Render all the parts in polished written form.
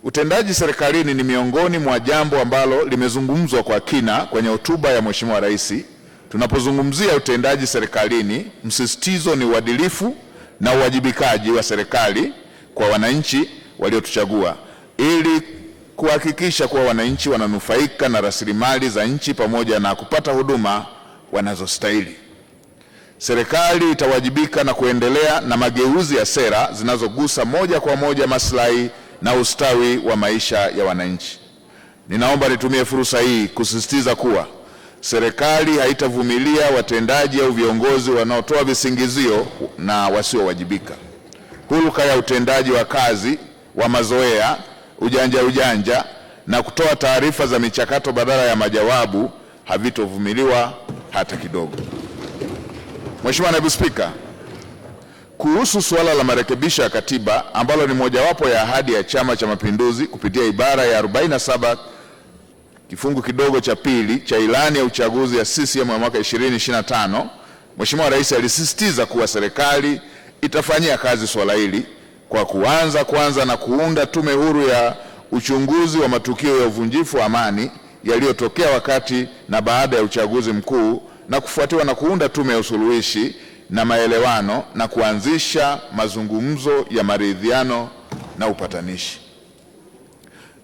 Utendaji serikalini ni miongoni mwa jambo ambalo limezungumzwa kwa kina kwenye hotuba ya Mheshimiwa Rais. Tunapozungumzia utendaji serikalini, msisitizo ni uadilifu na uwajibikaji wa serikali kwa wananchi waliotuchagua ili kuhakikisha kuwa wananchi wananufaika na rasilimali za nchi pamoja na kupata huduma wanazostahili. Serikali itawajibika na kuendelea na mageuzi ya sera zinazogusa moja kwa moja maslahi na ustawi wa maisha ya wananchi. Ninaomba nitumie fursa hii kusisitiza kuwa serikali haitavumilia watendaji au viongozi wanaotoa visingizio na wasiowajibika. Hulka ya utendaji wa kazi wa mazoea, ujanja na kutoa taarifa za michakato badala ya majawabu havitovumiliwa hata kidogo. Mheshimiwa Naibu Spika, kuhusu suala la marekebisho ya katiba ambalo ni mojawapo ya ahadi ya Chama cha Mapinduzi kupitia ibara ya 47 kifungu kidogo cha pili cha ilani ya uchaguzi ya CCM ya mwaka 2025, Mheshimiwa Rais alisisitiza kuwa serikali itafanyia kazi swala hili kwa kwanza na kuunda tume huru ya uchunguzi wa matukio ya uvunjifu wa amani yaliyotokea wakati na baada ya uchaguzi mkuu na kufuatiwa na kuunda tume ya usuluhishi na maelewano na kuanzisha mazungumzo ya maridhiano na upatanishi.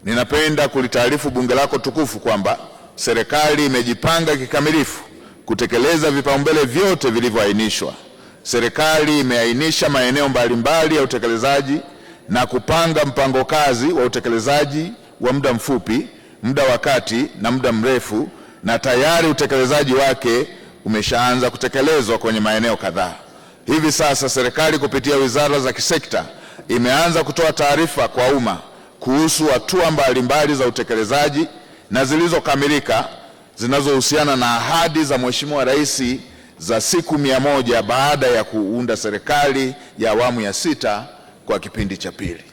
Ninapenda kulitaarifu bunge lako tukufu kwamba serikali imejipanga kikamilifu kutekeleza vipaumbele vyote vilivyoainishwa. Serikali imeainisha maeneo mbalimbali ya utekelezaji na kupanga mpango kazi wa utekelezaji wa muda mfupi, muda wa kati na muda mrefu, na tayari utekelezaji wake umeshaanza kutekelezwa kwenye maeneo kadhaa. Hivi sasa serikali kupitia wizara za kisekta imeanza kutoa taarifa kwa umma kuhusu hatua mbalimbali za utekelezaji na zilizokamilika zinazohusiana na ahadi za Mheshimiwa Rais za siku 100 baada ya kuunda serikali ya awamu ya 6 kwa kipindi cha pili.